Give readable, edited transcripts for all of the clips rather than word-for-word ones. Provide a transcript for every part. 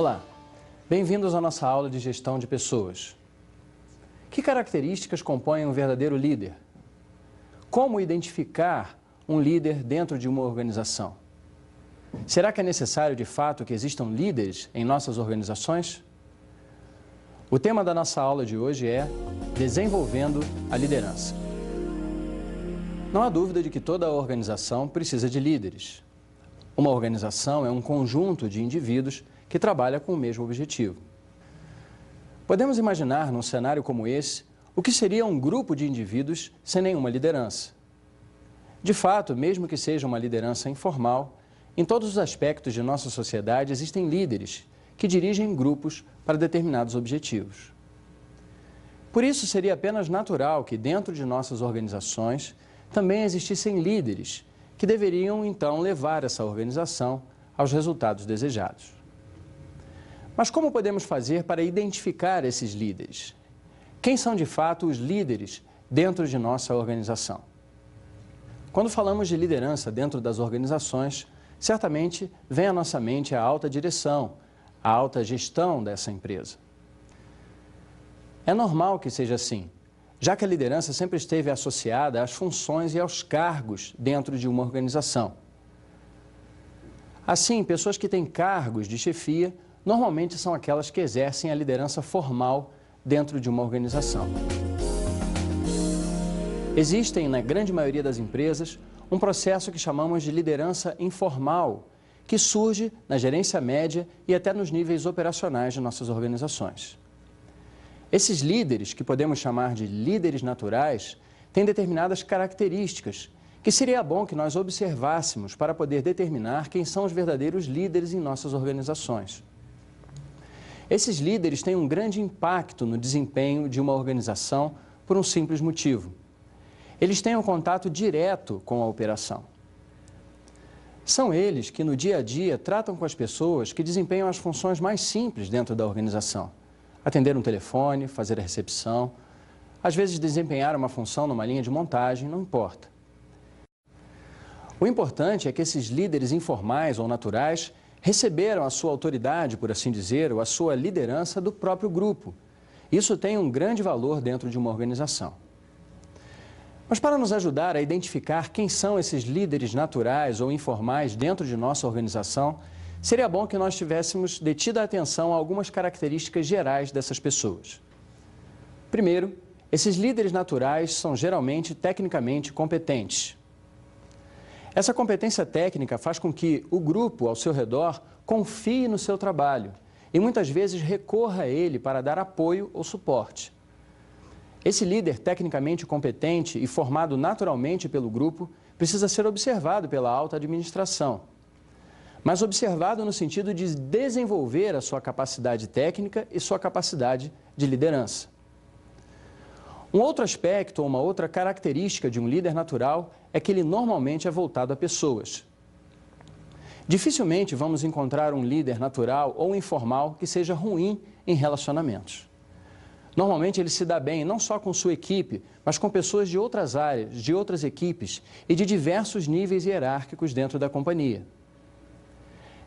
Olá, bem-vindos à nossa aula de gestão de pessoas. Que características compõem um verdadeiro líder? Como identificar um líder dentro de uma organização? Será que é necessário, de fato, que existam líderes em nossas organizações? O tema da nossa aula de hoje é Desenvolvendo a Liderança. Não há dúvida de que toda organização precisa de líderes. Uma organização é um conjunto de indivíduos que trabalha com o mesmo objetivo. Podemos imaginar, num cenário como esse, o que seria um grupo de indivíduos sem nenhuma liderança. De fato, mesmo que seja uma liderança informal, em todos os aspectos de nossa sociedade existem líderes que dirigem grupos para determinados objetivos. Por isso, seria apenas natural que dentro de nossas organizações também existissem líderes que deveriam, então, levar essa organização aos resultados desejados. Mas como podemos fazer para identificar esses líderes? Quem são, de fato, os líderes dentro de nossa organização? Quando falamos de liderança dentro das organizações, certamente vem à nossa mente a alta direção, a alta gestão dessa empresa. É normal que seja assim, já que a liderança sempre esteve associada às funções e aos cargos dentro de uma organização. Assim, pessoas que têm cargos de chefia normalmente são aquelas que exercem a liderança formal dentro de uma organização. Existem, na grande maioria das empresas, um processo que chamamos de liderança informal, que surge na gerência média e até nos níveis operacionais de nossas organizações. Esses líderes, que podemos chamar de líderes naturais, têm determinadas características que seria bom que nós observássemos para poder determinar quem são os verdadeiros líderes em nossas organizações. Esses líderes têm um grande impacto no desempenho de uma organização por um simples motivo. Eles têm um contato direto com a operação. São eles que, no dia a dia, tratam com as pessoas que desempenham as funções mais simples dentro da organização. Atender um telefone, fazer a recepção, às vezes desempenhar uma função numa linha de montagem, não importa. O importante é que esses líderes informais ou naturais receberam a sua autoridade, por assim dizer, ou a sua liderança do próprio grupo. Isso tem um grande valor dentro de uma organização. Mas para nos ajudar a identificar quem são esses líderes naturais ou informais dentro de nossa organização, seria bom que nós tivéssemos detido a atenção a algumas características gerais dessas pessoas. Primeiro, esses líderes naturais são geralmente tecnicamente competentes. Essa competência técnica faz com que o grupo ao seu redor confie no seu trabalho e muitas vezes recorra a ele para dar apoio ou suporte. Esse líder tecnicamente competente e formado naturalmente pelo grupo precisa ser observado pela alta administração, mas observado no sentido de desenvolver a sua capacidade técnica e sua capacidade de liderança. Um outro aspecto ou uma outra característica de um líder natural é que ele normalmente é voltado a pessoas. Dificilmente vamos encontrar um líder natural ou informal que seja ruim em relacionamentos. Normalmente ele se dá bem não só com sua equipe, mas com pessoas de outras áreas, de outras equipes e de diversos níveis hierárquicos dentro da companhia.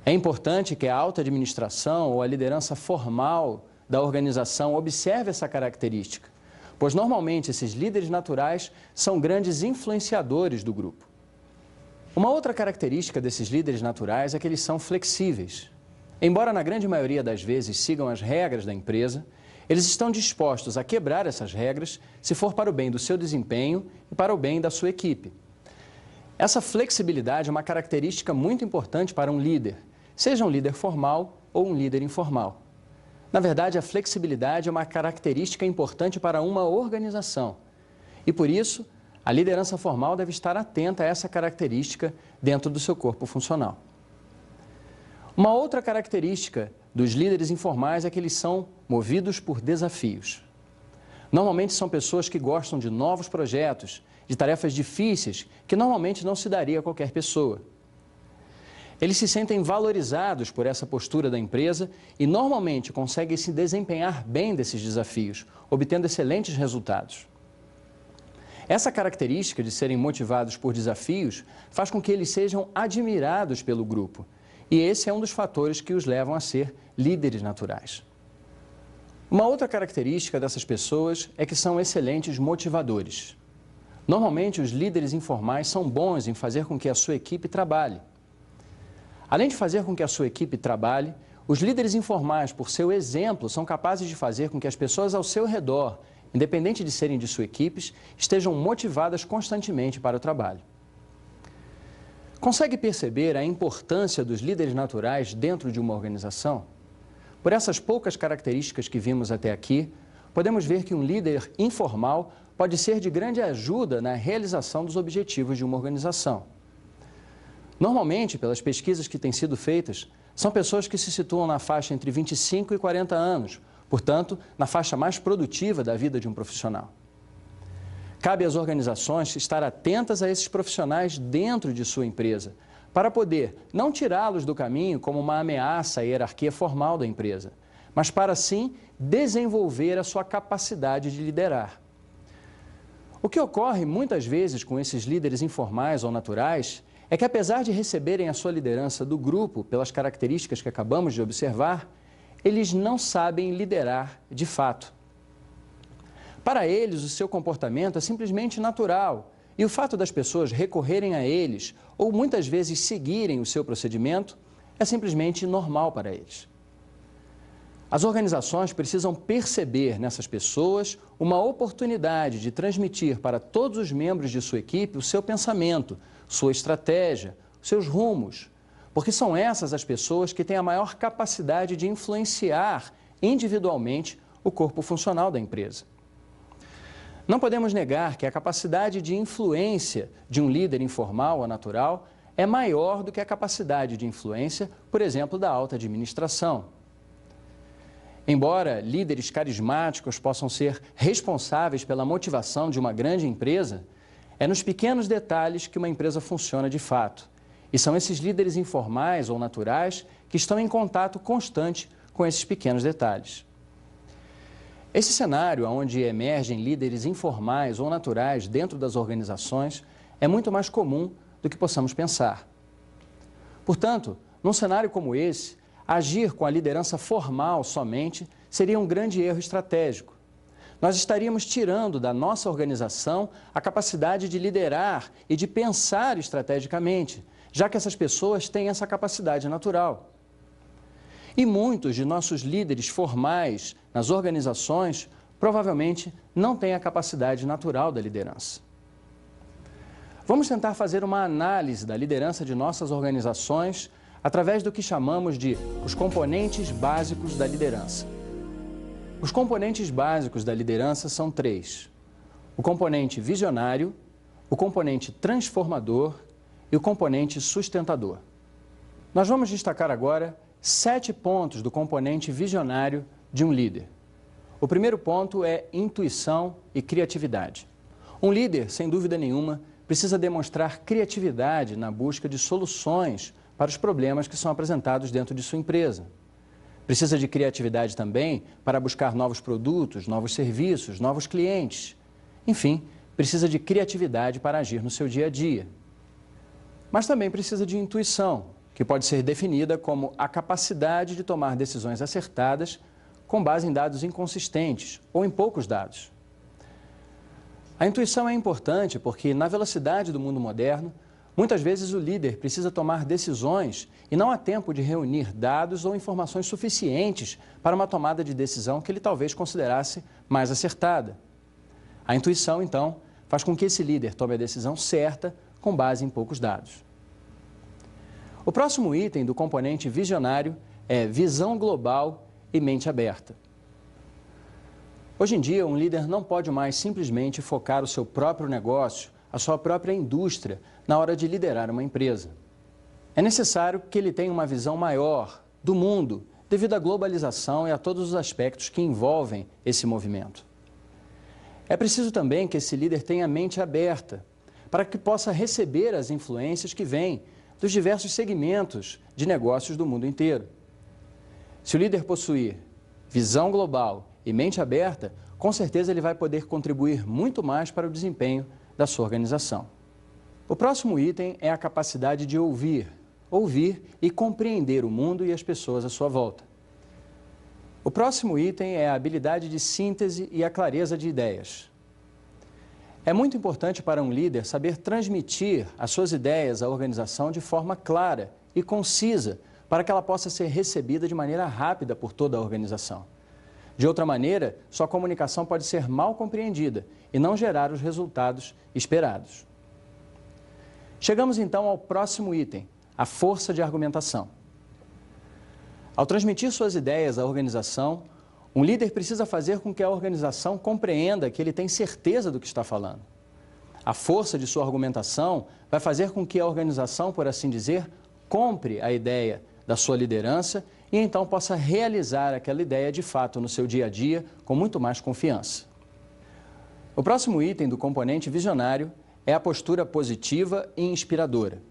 É importante que a alta administração ou a liderança formal da organização observe essa característica, pois normalmente esses líderes naturais são grandes influenciadores do grupo. Uma outra característica desses líderes naturais é que eles são flexíveis. Embora na grande maioria das vezes sigam as regras da empresa, eles estão dispostos a quebrar essas regras se for para o bem do seu desempenho e para o bem da sua equipe. Essa flexibilidade é uma característica muito importante para um líder, seja um líder formal ou um líder informal. Na verdade, a flexibilidade é uma característica importante para uma organização e, por isso, a liderança formal deve estar atenta a essa característica dentro do seu corpo funcional. Uma outra característica dos líderes informais é que eles são movidos por desafios. Normalmente são pessoas que gostam de novos projetos, de tarefas difíceis, que normalmente não se daria a qualquer pessoa. Eles se sentem valorizados por essa postura da empresa e normalmente conseguem se desempenhar bem desses desafios, obtendo excelentes resultados. Essa característica de serem motivados por desafios faz com que eles sejam admirados pelo grupo. E esse é um dos fatores que os levam a ser líderes naturais. Uma outra característica dessas pessoas é que são excelentes motivadores. Normalmente, os líderes informais são bons em fazer com que a sua equipe trabalhe. Além de fazer com que a sua equipe trabalhe, os líderes informais, por seu exemplo, são capazes de fazer com que as pessoas ao seu redor, independente de serem de sua equipe, estejam motivadas constantemente para o trabalho. Consegue perceber a importância dos líderes naturais dentro de uma organização? Por essas poucas características que vimos até aqui, podemos ver que um líder informal pode ser de grande ajuda na realização dos objetivos de uma organização. Normalmente, pelas pesquisas que têm sido feitas, são pessoas que se situam na faixa entre 25 e 40 anos, portanto, na faixa mais produtiva da vida de um profissional. Cabe às organizações estar atentas a esses profissionais dentro de sua empresa, para poder não tirá-los do caminho como uma ameaça à hierarquia formal da empresa, mas para, sim, desenvolver a sua capacidade de liderar. O que ocorre muitas vezes com esses líderes informais ou naturais é que, apesar de receberem a sua liderança do grupo pelas características que acabamos de observar, eles não sabem liderar de fato. Para eles, o seu comportamento é simplesmente natural e o fato das pessoas recorrerem a eles ou muitas vezes seguirem o seu procedimento é simplesmente normal para eles. As organizações precisam perceber nessas pessoas uma oportunidade de transmitir para todos os membros de sua equipe o seu pensamento, sua estratégia, seus rumos, porque são essas as pessoas que têm a maior capacidade de influenciar individualmente o corpo funcional da empresa. Não podemos negar que a capacidade de influência de um líder informal ou natural é maior do que a capacidade de influência, por exemplo, da alta administração. Embora líderes carismáticos possam ser responsáveis pela motivação de uma grande empresa, é nos pequenos detalhes que uma empresa funciona de fato. E são esses líderes informais ou naturais que estão em contato constante com esses pequenos detalhes. Esse cenário, onde emergem líderes informais ou naturais dentro das organizações, é muito mais comum do que possamos pensar. Portanto, num cenário como esse, agir com a liderança formal somente seria um grande erro estratégico. Nós estaríamos tirando da nossa organização a capacidade de liderar e de pensar estrategicamente, já que essas pessoas têm essa capacidade natural. E muitos de nossos líderes formais nas organizações provavelmente não têm a capacidade natural da liderança. Vamos tentar fazer uma análise da liderança de nossas organizações através do que chamamos de os componentes básicos da liderança. Os componentes básicos da liderança são 3: o componente visionário, o componente transformador e o componente sustentador. Nós vamos destacar agora 7 pontos do componente visionário de um líder. O primeiro ponto é intuição e criatividade. Um líder, sem dúvida nenhuma, precisa demonstrar criatividade na busca de soluções para os problemas que são apresentados dentro de sua empresa. Precisa de criatividade também para buscar novos produtos, novos serviços, novos clientes. Enfim, precisa de criatividade para agir no seu dia a dia. Mas também precisa de intuição, que pode ser definida como a capacidade de tomar decisões acertadas com base em dados inconsistentes ou em poucos dados. A intuição é importante porque, na velocidade do mundo moderno, muitas vezes o líder precisa tomar decisões e não há tempo de reunir dados ou informações suficientes para uma tomada de decisão que ele talvez considerasse mais acertada. A intuição, então, faz com que esse líder tome a decisão certa com base em poucos dados. O próximo item do componente visionário é visão global e mente aberta. Hoje em dia, um líder não pode mais simplesmente focar o seu próprio negócio, a sua própria indústria, na hora de liderar uma empresa. É necessário que ele tenha uma visão maior do mundo, devido à globalização e a todos os aspectos que envolvem esse movimento. É preciso também que esse líder tenha a mente aberta, para que possa receber as influências que vêm dos diversos segmentos de negócios do mundo inteiro. Se o líder possuir visão global e mente aberta, com certeza ele vai poder contribuir muito mais para o desempenho da sua organização. O próximo item é a capacidade de ouvir e compreender o mundo e as pessoas à sua volta. O próximo item é a habilidade de síntese e a clareza de ideias. É muito importante para um líder saber transmitir as suas ideias à organização de forma clara e concisa, para que ela possa ser recebida de maneira rápida por toda a organização. De outra maneira, sua comunicação pode ser mal compreendida e não gerar os resultados esperados. Chegamos então ao próximo item, a força de argumentação. Ao transmitir suas ideias à organização, um líder precisa fazer com que a organização compreenda que ele tem certeza do que está falando. A força de sua argumentação vai fazer com que a organização, por assim dizer, compre a ideia da sua liderança e então possa realizar aquela ideia de fato no seu dia a dia com muito mais confiança. O próximo item do componente visionário é a postura positiva e inspiradora.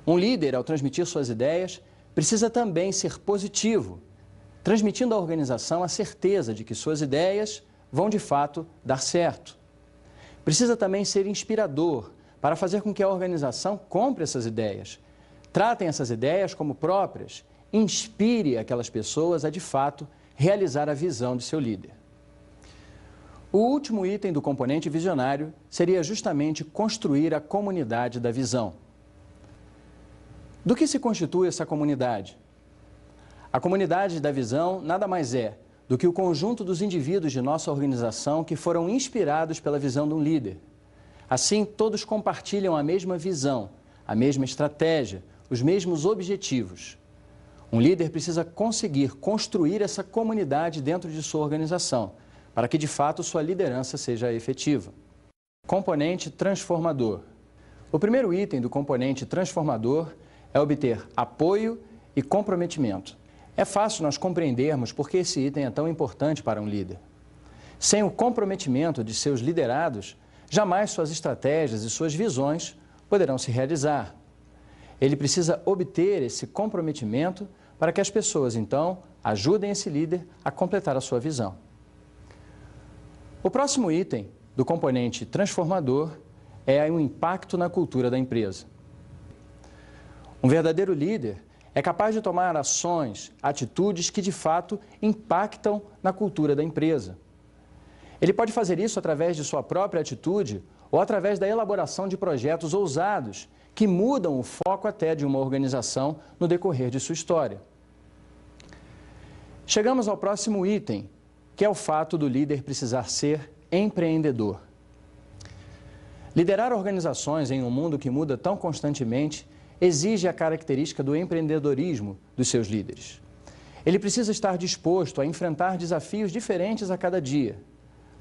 Um líder, ao transmitir suas ideias, precisa também ser positivo, transmitindo à organização a certeza de que suas ideias vão de fato dar certo. Precisa também ser inspirador para fazer com que a organização compre essas ideias, tratem essas ideias como próprias, inspire aquelas pessoas a de fato realizar a visão de seu líder. O último item do componente visionário seria justamente construir a comunidade da visão. Do que se constitui essa comunidade? A comunidade da visão nada mais é do que o conjunto dos indivíduos de nossa organização que foram inspirados pela visão de um líder. Assim, todos compartilham a mesma visão, a mesma estratégia, os mesmos objetivos. Um líder precisa conseguir construir essa comunidade dentro de sua organização, para que de fato sua liderança seja efetiva. Componente transformador. O primeiro item do componente transformador é obter apoio e comprometimento. É fácil nós compreendermos por que esse item é tão importante para um líder. Sem o comprometimento de seus liderados, jamais suas estratégias e suas visões poderão se realizar. Ele precisa obter esse comprometimento para que as pessoas, então, ajudem esse líder a completar a sua visão. O próximo item do componente transformador é o impacto na cultura da empresa. Um verdadeiro líder é capaz de tomar ações, atitudes que de fato impactam na cultura da empresa. Ele pode fazer isso através de sua própria atitude ou através da elaboração de projetos ousados que mudam o foco até de uma organização no decorrer de sua história. Chegamos ao próximo item, que é o fato do líder precisar ser empreendedor. Liderar organizações em um mundo que muda tão constantemente exige a característica do empreendedorismo dos seus líderes. Ele precisa estar disposto a enfrentar desafios diferentes a cada dia.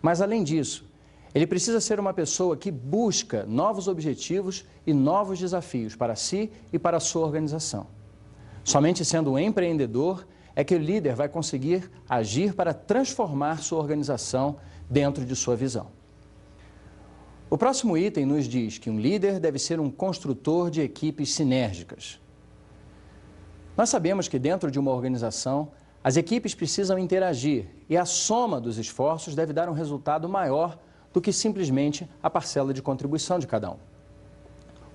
Mas, além disso, ele precisa ser uma pessoa que busca novos objetivos e novos desafios para si e para a sua organização. Somente sendo um empreendedor é que o líder vai conseguir agir para transformar sua organização dentro de sua visão. O próximo item nos diz que um líder deve ser um construtor de equipes sinérgicas. Nós sabemos que dentro de uma organização, as equipes precisam interagir e a soma dos esforços deve dar um resultado maior do que simplesmente a parcela de contribuição de cada um.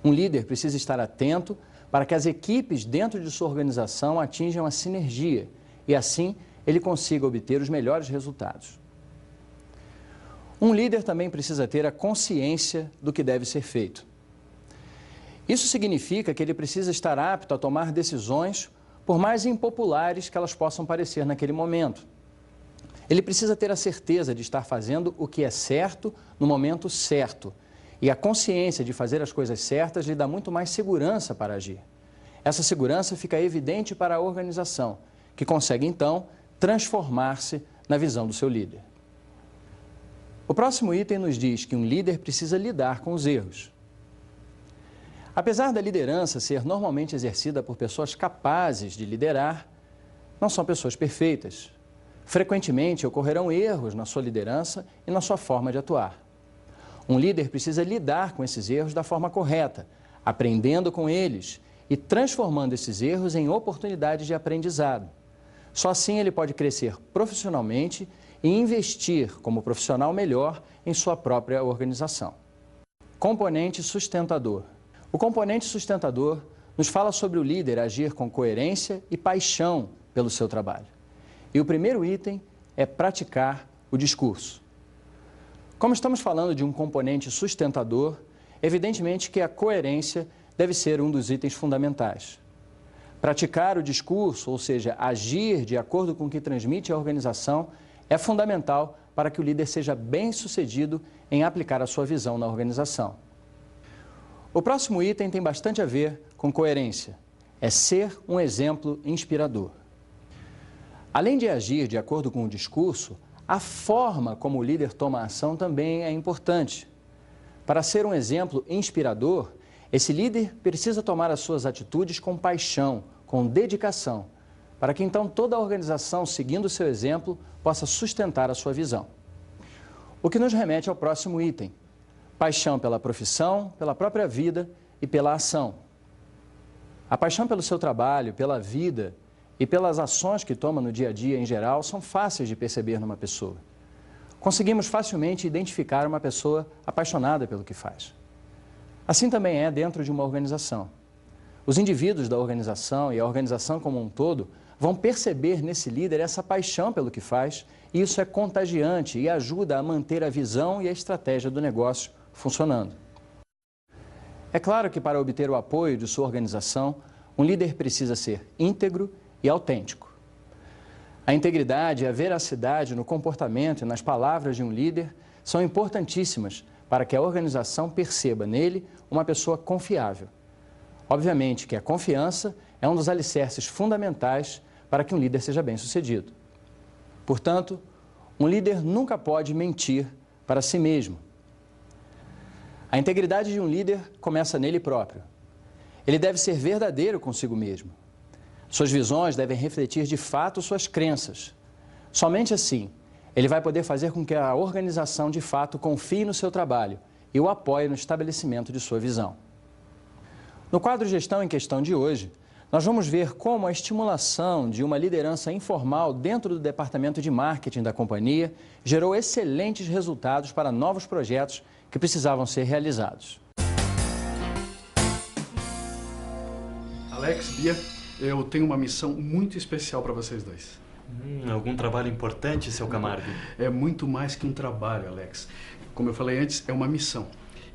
Um líder precisa estar atento para que as equipes dentro de sua organização atinjam a sinergia e assim ele consiga obter os melhores resultados. Um líder também precisa ter a consciência do que deve ser feito. Isso significa que ele precisa estar apto a tomar decisões, por mais impopulares que elas possam parecer naquele momento. Ele precisa ter a certeza de estar fazendo o que é certo no momento certo. E a consciência de fazer as coisas certas lhe dá muito mais segurança para agir. Essa segurança fica evidente para a organização, que consegue então transformar-se na visão do seu líder. O próximo item nos diz que um líder precisa lidar com os erros. Apesar da liderança ser normalmente exercida por pessoas capazes de liderar, não são pessoas perfeitas. Frequentemente ocorrerão erros na sua liderança e na sua forma de atuar. Um líder precisa lidar com esses erros da forma correta, aprendendo com eles e transformando esses erros em oportunidades de aprendizado. Só assim ele pode crescer profissionalmente e investir como profissional melhor em sua própria organização. Componente sustentador. O componente sustentador nos fala sobre o líder agir com coerência e paixão pelo seu trabalho. E o primeiro item é praticar o discurso. Como estamos falando de um componente sustentador, evidentemente que a coerência deve ser um dos itens fundamentais. Praticar o discurso, ou seja, agir de acordo com o que transmite a organização, é fundamental para que o líder seja bem-sucedido em aplicar a sua visão na organização. O próximo item tem bastante a ver com coerência. É ser um exemplo inspirador. Além de agir de acordo com o discurso, a forma como o líder toma a ação também é importante. Para ser um exemplo inspirador, esse líder precisa tomar as suas atitudes com paixão, com dedicação, para que então toda a organização, seguindo o seu exemplo, possa sustentar a sua visão. O que nos remete ao próximo item: paixão pela profissão, pela própria vida e pela ação. A paixão pelo seu trabalho, pela vida e pelas ações que toma no dia a dia em geral são fáceis de perceber numa pessoa. Conseguimos facilmente identificar uma pessoa apaixonada pelo que faz. Assim também é dentro de uma organização. Os indivíduos da organização e a organização como um todo vão perceber nesse líder essa paixão pelo que faz, e isso é contagiante e ajuda a manter a visão e a estratégia do negócio funcionando. É claro que para obter o apoio de sua organização, um líder precisa ser íntegro e autêntico. A integridade e a veracidade no comportamento e nas palavras de um líder são importantíssimas para que a organização perceba nele uma pessoa confiável. Obviamente que a confiança é um dos alicerces fundamentais para que um líder seja bem-sucedido. Portanto, um líder nunca pode mentir para si mesmo. A integridade de um líder começa nele próprio. Ele deve ser verdadeiro consigo mesmo. Suas visões devem refletir de fato suas crenças. Somente assim, ele vai poder fazer com que a organização de fato confie no seu trabalho e o apoie no estabelecimento de sua visão. No quadro Gestão em Questão de hoje, nós vamos ver como a estimulação de uma liderança informal dentro do departamento de marketing da companhia gerou excelentes resultados para novos projetos que precisavam ser realizados. Alex, Bia, eu tenho uma missão muito especial para vocês dois. Algum trabalho importante, seu Camargo? É muito mais que um trabalho, Alex. Como eu falei antes, é uma missão.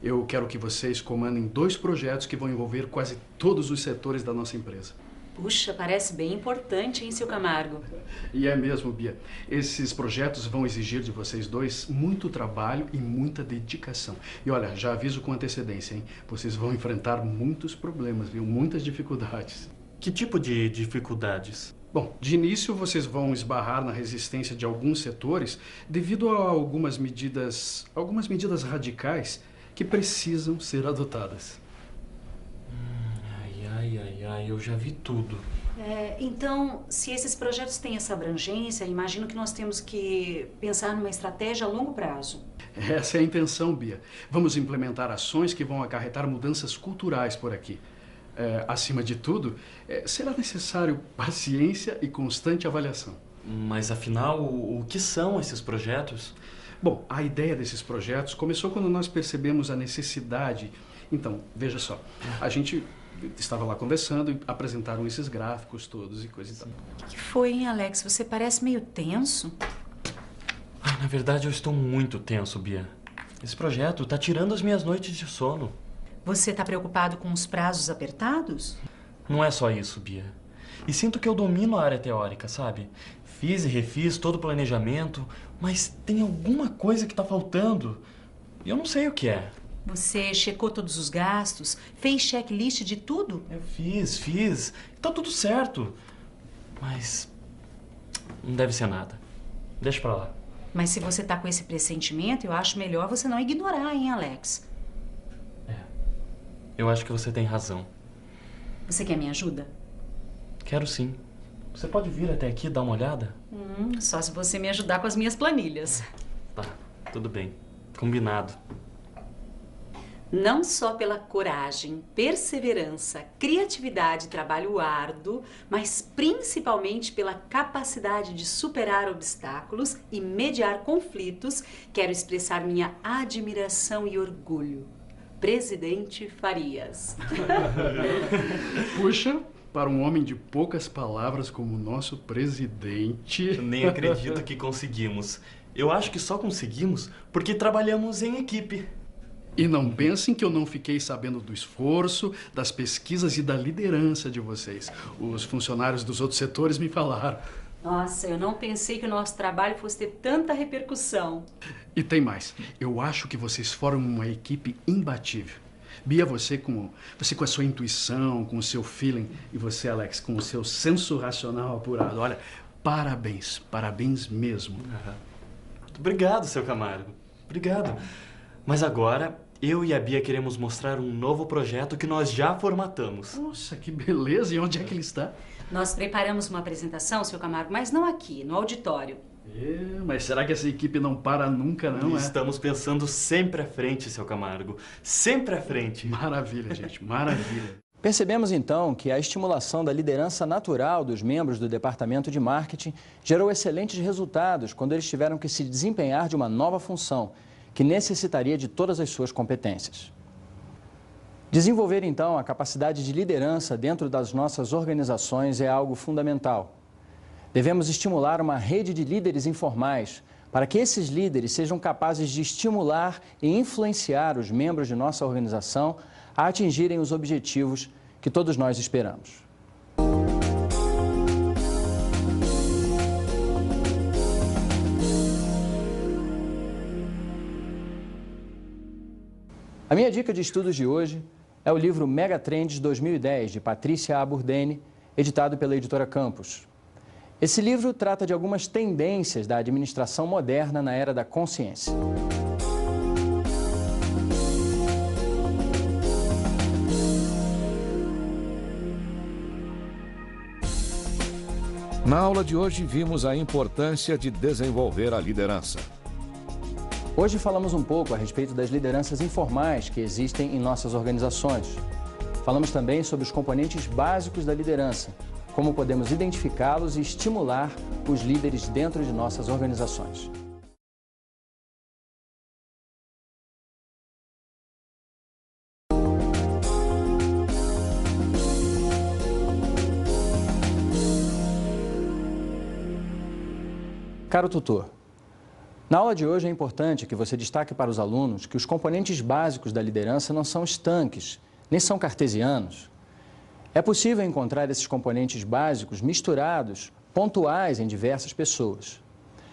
Eu quero que vocês comandem 2 projetos que vão envolver quase todos os setores da nossa empresa. Puxa, parece bem importante, hein, seu Camargo? E é mesmo, Bia. Esses projetos vão exigir de vocês dois muito trabalho e muita dedicação. E olha, já aviso com antecedência, hein? Vocês vão enfrentar muitos problemas, viu? Muitas dificuldades. Que tipo de dificuldades? Bom, de início vocês vão esbarrar na resistência de alguns setores devido a algumas medidas radicais que precisam ser adotadas. Eu já vi tudo. Então, se esses projetos têm essa abrangência, imagino que nós temos que pensar numa estratégia a longo prazo. Essa é a intenção, Bia. Vamos implementar ações que vão acarretar mudanças culturais por aqui. Acima de tudo, será necessário paciência e constante avaliação. Mas afinal, o que são esses projetos? Bom, a ideia desses projetos começou quando nós percebemos a necessidade. Então, veja só, a gente estava lá conversando e apresentaram esses gráficos todos e coisa e tal. O que foi, hein, Alex? Você parece meio tenso. Na verdade, eu estou muito tenso, Bia. Esse projeto está tirando as minhas noites de sono. Você está preocupado com os prazos apertados? Não é só isso, Bia. E sinto que eu domino a área teórica, sabe? Fiz e refiz todo o planejamento, mas tem alguma coisa que está faltando. E eu não sei o que é. Você checou todos os gastos? Fez checklist de tudo? Eu fiz. Tá tudo certo. Mas não deve ser nada. Deixa pra lá. Mas se você tá com esse pressentimento, eu acho melhor você não ignorar, hein, Alex? Eu acho que você tem razão. Você quer minha ajuda? Quero sim. Você pode vir até aqui e dar uma olhada? Só se você me ajudar com as minhas planilhas. Tá, tudo bem. Combinado. Não só pela coragem, perseverança, criatividade e trabalho árduo, mas principalmente pela capacidade de superar obstáculos e mediar conflitos, quero expressar minha admiração e orgulho. Presidente Farias. Puxa, Para um homem de poucas palavras como o nosso presidente... Eu nem acredito que conseguimos. Eu acho que só conseguimos porque trabalhamos em equipe. E não pensem que eu não fiquei sabendo do esforço, das pesquisas e da liderança de vocês. Os funcionários dos outros setores me falaram. Nossa, eu não pensei que o nosso trabalho fosse ter tanta repercussão. E tem mais. Eu acho que vocês formam uma equipe imbatível. Bia, você com a sua intuição, com o seu feeling, e você, Alex, com o seu senso racional apurado. Olha, parabéns, parabéns mesmo. Muito obrigado, seu Camargo. Obrigado. Mas agora, eu e a Bia queremos mostrar um novo projeto que nós já formatamos. Nossa, que beleza! E onde é que ele está? Nós preparamos uma apresentação, seu Camargo, mas não aqui, no auditório. Mas será que essa equipe não para nunca, não? Estamos pensando sempre à frente, seu Camargo. Sempre à frente. Maravilha, gente, maravilha. Percebemos então que a estimulação da liderança natural dos membros do departamento de marketing gerou excelentes resultados quando eles tiveram que se desempenhar de uma nova função, que necessitaria de todas as suas competências. Desenvolver, então, a capacidade de liderança dentro das nossas organizações é algo fundamental. Devemos estimular uma rede de líderes informais para que esses líderes sejam capazes de estimular e influenciar os membros de nossa organização a atingirem os objetivos que todos nós esperamos. A minha dica de estudos de hoje é o livro Megatrends 2010, de Patrícia A. Burdeni, editado pela editora Campos. Esse livro trata de algumas tendências da administração moderna na era da consciência. Na aula de hoje, vimos a importância de desenvolver a liderança. Hoje falamos um pouco a respeito das lideranças informais que existem em nossas organizações. Falamos também sobre os componentes básicos da liderança, como podemos identificá-los e estimular os líderes dentro de nossas organizações. Caro tutor, na aula de hoje é importante que você destaque para os alunos que os componentes básicos da liderança não são estanques, nem são cartesianos. É possível encontrar esses componentes básicos misturados, pontuais em diversas pessoas.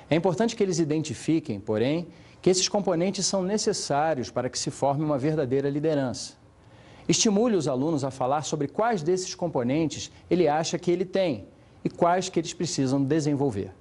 É importante que eles identifiquem, porém, que esses componentes são necessários para que se forme uma verdadeira liderança. Estimule os alunos a falar sobre quais desses componentes ele acha que ele tem e quais que eles precisam desenvolver.